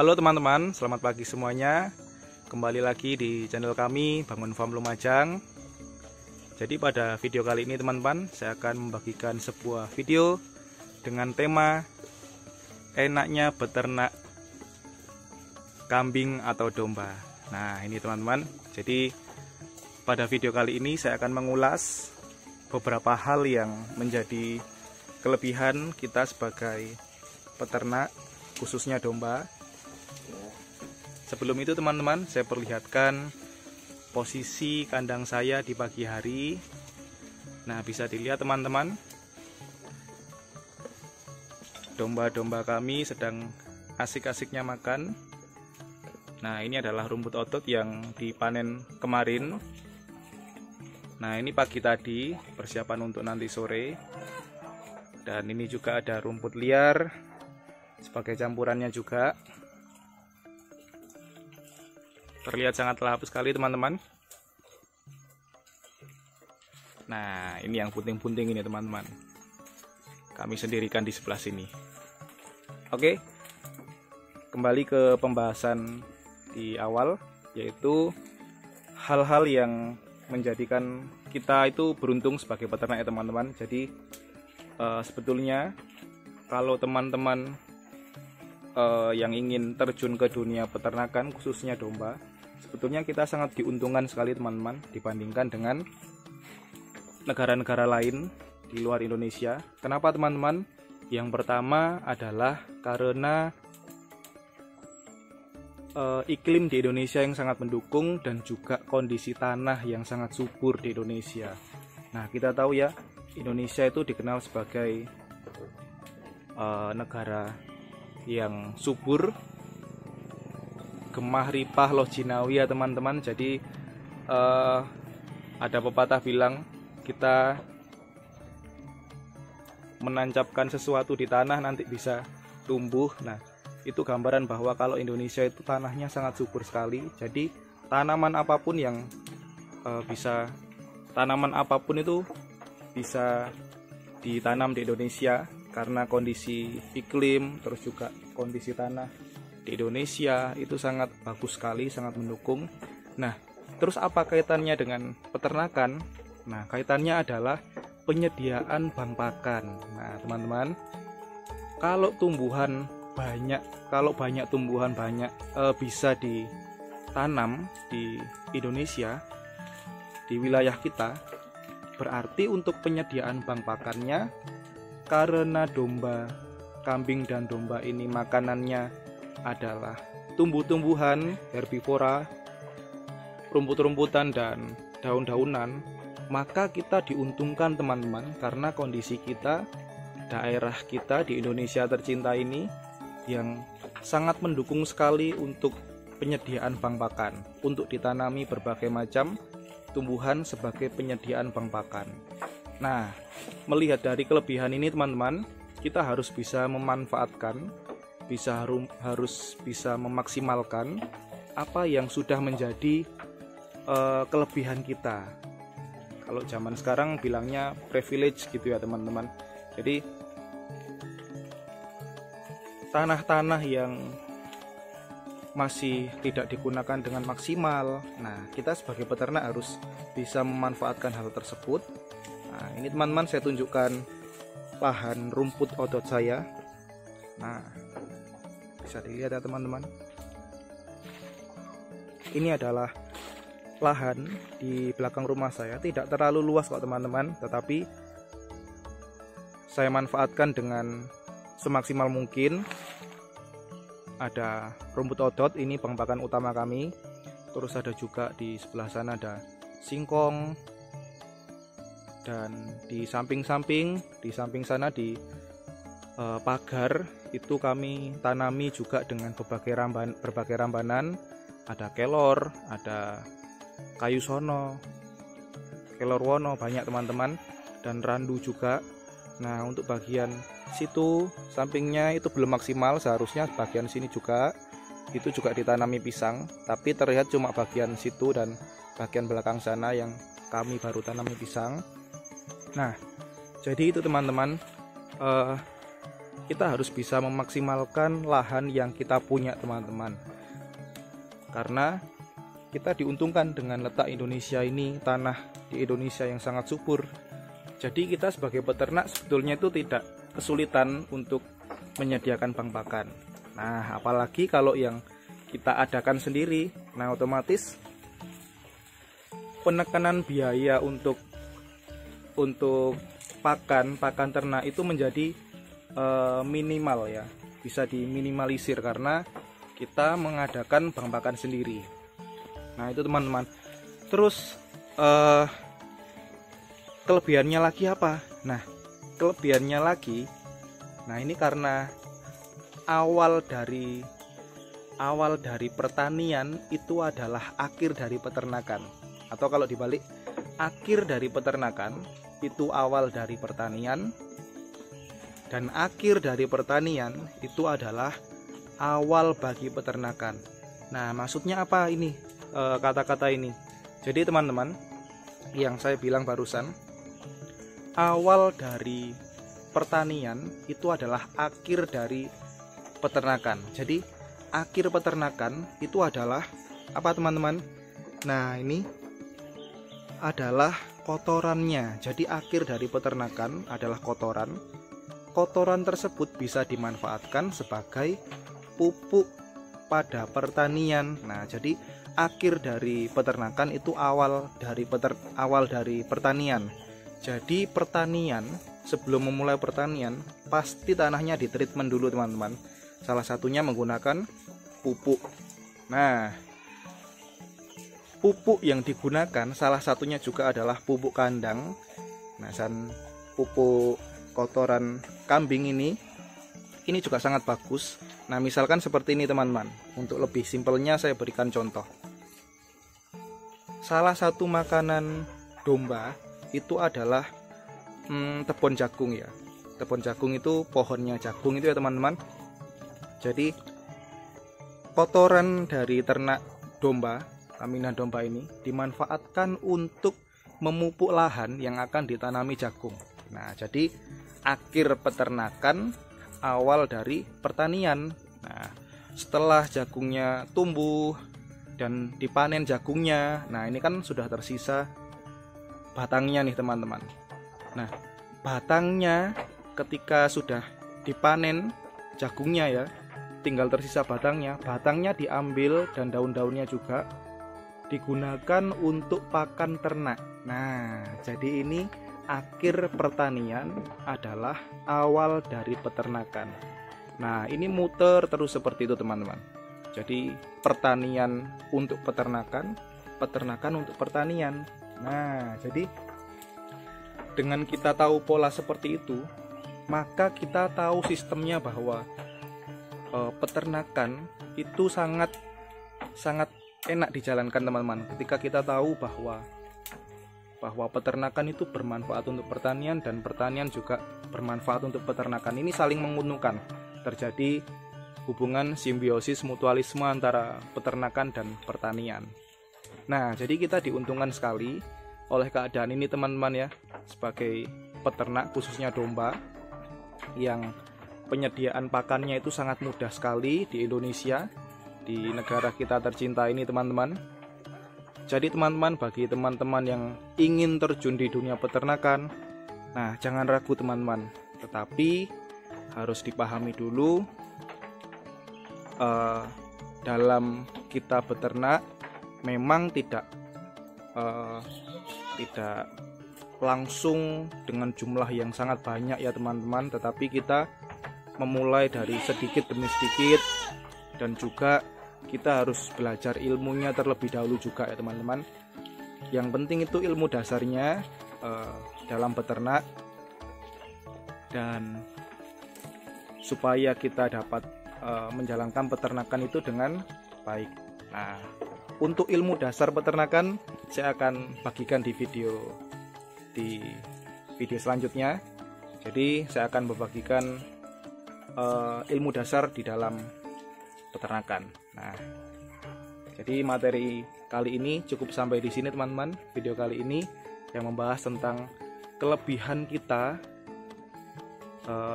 Halo teman-teman, selamat pagi semuanya. Kembali lagi di channel kami Bangun Farm Lumajang. Jadi pada video kali ini teman-teman, saya akan membagikan sebuah video dengan tema enaknya beternak kambing atau domba. Nah ini teman-teman, jadi pada video kali ini saya akan mengulas beberapa hal yang menjadi kelebihan kita sebagai peternak, khususnya domba. Sebelum itu teman-teman, saya perlihatkan posisi kandang saya di pagi hari. Nah, bisa dilihat teman-teman, domba-domba kami sedang asik-asiknya makan. Nah, ini adalah rumput otot yang dipanen kemarin. Nah, ini pagi tadi, persiapan untuk nanti sore. Dan ini juga ada rumput liar sebagai campurannya juga. Terlihat sangat lahap sekali teman-teman. Nah ini yang punting-punting ini teman-teman, kami sendirikan di sebelah sini. Oke, kembali ke pembahasan di awal, yaitu hal-hal yang menjadikan kita itu beruntung sebagai peternak ya teman-teman. Jadi sebetulnya kalau teman-teman yang ingin terjun ke dunia peternakan, khususnya domba, sebetulnya kita sangat diuntungkan sekali teman-teman dibandingkan dengan negara-negara lain di luar Indonesia. Kenapa teman-teman? Yang pertama adalah karena iklim di Indonesia yang sangat mendukung dan juga kondisi tanah yang sangat subur di Indonesia. Nah kita tahu ya, Indonesia itu dikenal sebagai negara yang subur, gemah ripah loh jinawi ya teman-teman. Jadi ada pepatah bilang, kita menancapkan sesuatu di tanah nanti bisa tumbuh. Nah itu gambaran bahwa kalau Indonesia itu tanahnya sangat subur sekali. Jadi tanaman apapun itu bisa ditanam di Indonesia, karena kondisi iklim terus juga kondisi tanah di Indonesia itu sangat bagus sekali, sangat mendukung. Nah, terus apa kaitannya dengan peternakan? Nah, kaitannya adalah penyediaan bank pakan. Nah, teman-teman, kalau banyak tumbuhan bisa ditanam di Indonesia, di wilayah kita, berarti untuk penyediaan bank pakannya, karena domba, kambing dan domba ini makanannya adalah tumbuh-tumbuhan, herbivora, rumput-rumputan dan daun-daunan, maka kita diuntungkan teman-teman, karena kondisi kita, daerah kita di Indonesia tercinta ini yang sangat mendukung sekali untuk penyediaan bank pakan, untuk ditanami berbagai macam tumbuhan sebagai penyediaan bank pakan. Nah, melihat dari kelebihan ini teman-teman, kita harus bisa memanfaatkan, harus bisa memaksimalkan apa yang sudah menjadi kelebihan kita. Kalau zaman sekarang bilangnya privilege gitu ya teman-teman. Jadi tanah-tanah yang masih tidak digunakan dengan maksimal, nah kita sebagai peternak harus bisa memanfaatkan hal tersebut. Nah ini teman-teman, saya tunjukkan lahan rumput otot saya. Nah bisa dilihat ya teman-teman, ini adalah lahan di belakang rumah saya. Tidak terlalu luas kok teman-teman, tetapi saya manfaatkan dengan semaksimal mungkin. Ada rumput otot, ini bank pakan utama kami. Terus ada juga di sebelah sana ada singkong, dan di samping sana di pagar itu kami tanami juga dengan berbagai rambanan. Ada kelor, ada kayu sono, kelor wono, banyak teman-teman, dan randu juga. Nah untuk bagian situ sampingnya itu belum maksimal, seharusnya bagian sini juga itu juga ditanami pisang, tapi terlihat cuma bagian situ dan bagian belakang sana yang kami baru tanami pisang. Nah jadi itu teman-teman, kita harus bisa memaksimalkan lahan yang kita punya teman-teman, karena kita diuntungkan dengan letak Indonesia ini, tanah di Indonesia yang sangat subur. Jadi kita sebagai peternak sebetulnya itu tidak kesulitan untuk menyediakan bank pakan. Nah, apalagi kalau yang kita adakan sendiri, nah otomatis penekanan biaya untuk pakan ternak itu menjadi minimal ya, bisa diminimalisir karena kita mengadakan bank pakan sendiri. Nah itu teman-teman. Terus kelebihannya lagi apa? Nah kelebihannya lagi, nah ini karena awal dari pertanian itu adalah akhir dari peternakan, atau kalau dibalik, akhir dari peternakan itu awal dari pertanian, dan akhir dari pertanian itu adalah awal bagi peternakan. Nah maksudnya apa ini kata-kata ini? Jadi teman-teman, yang saya bilang barusan, awal dari pertanian itu adalah akhir dari peternakan. Jadi akhir peternakan itu adalah apa teman-teman? Nah ini adalah kotorannya. Jadi akhir dari peternakan adalah kotoran. Kotoran tersebut bisa dimanfaatkan sebagai pupuk pada pertanian. Nah jadi akhir dari peternakan itu awal dari pertanian. Jadi pertanian, sebelum memulai pertanian pasti tanahnya ditreatment dulu teman-teman. Salah satunya menggunakan pupuk. Nah pupuk yang digunakan salah satunya juga adalah pupuk kandang. Nah dan pupuk kotoran kambing ini juga sangat bagus. Nah misalkan seperti ini teman-teman, untuk lebih simpelnya saya berikan contoh. Salah satu makanan domba itu adalah tepon jagung ya. Tepon jagung itu pohonnya jagung itu ya teman-teman. Jadi kotoran dari ternak domba, kaminan domba ini dimanfaatkan untuk memupuk lahan yang akan ditanami jagung. Nah jadi akhir peternakan, awal dari pertanian. Nah setelah jagungnya tumbuh dan dipanen jagungnya, nah ini kan sudah tersisa batangnya nih teman-teman. Nah batangnya ketika sudah dipanen jagungnya ya, tinggal tersisa batangnya diambil dan daun-daunnya juga digunakan untuk pakan ternak. Nah jadi ini akhir pertanian adalah awal dari peternakan. Nah ini muter terus seperti itu teman-teman. Jadi pertanian untuk peternakan, peternakan untuk pertanian. Nah jadi dengan kita tahu pola seperti itu, maka kita tahu sistemnya bahwa peternakan itu sangat enak dijalankan teman-teman. Ketika kita tahu bahwa peternakan itu bermanfaat untuk pertanian dan pertanian juga bermanfaat untuk peternakan. Ini saling menguntungkan. Terjadi hubungan simbiosis mutualisme antara peternakan dan pertanian. Nah, jadi kita diuntungkan sekali oleh keadaan ini teman-teman ya, sebagai peternak khususnya domba yang penyediaan pakannya itu sangat mudah sekali di Indonesia, di negara kita tercinta ini teman-teman. Jadi teman-teman, bagi teman-teman yang ingin terjun di dunia peternakan, nah jangan ragu teman-teman, tetapi harus dipahami dulu dalam kita beternak memang tidak langsung dengan jumlah yang sangat banyak ya teman-teman, tetapi kita memulai dari sedikit demi sedikit, dan juga kita harus belajar ilmunya terlebih dahulu juga ya teman-teman. Yang penting itu ilmu dasarnya dalam beternak, dan supaya kita dapat menjalankan peternakan itu dengan baik. Nah untuk ilmu dasar peternakan saya akan bagikan di video selanjutnya. Jadi saya akan membagikan ilmu dasar di dalam peternakan. Nah, jadi materi kali ini cukup sampai di sini teman-teman. Video kali ini yang membahas tentang kelebihan kita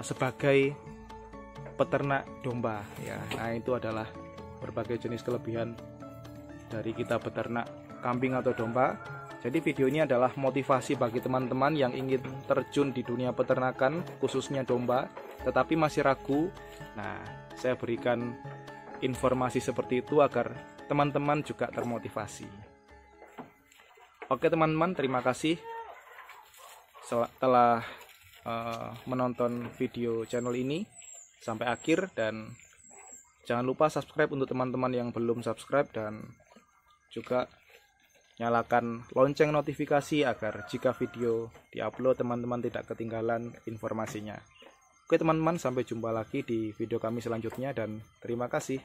sebagai peternak domba ya. Nah, itu adalah berbagai jenis kelebihan dari kita beternak kambing atau domba. Jadi video ini adalah motivasi bagi teman-teman yang ingin terjun di dunia peternakan, khususnya domba, tetapi masih ragu. Nah, saya berikan informasi seperti itu agar teman-teman juga termotivasi. Oke teman-teman, terima kasih telah menonton video channel ini sampai akhir, dan jangan lupa subscribe untuk teman-teman yang belum subscribe, dan juga nyalakan lonceng notifikasi agar jika video diupload teman-teman tidak ketinggalan informasinya. Oke teman-teman, sampai jumpa lagi di video kami selanjutnya dan terima kasih.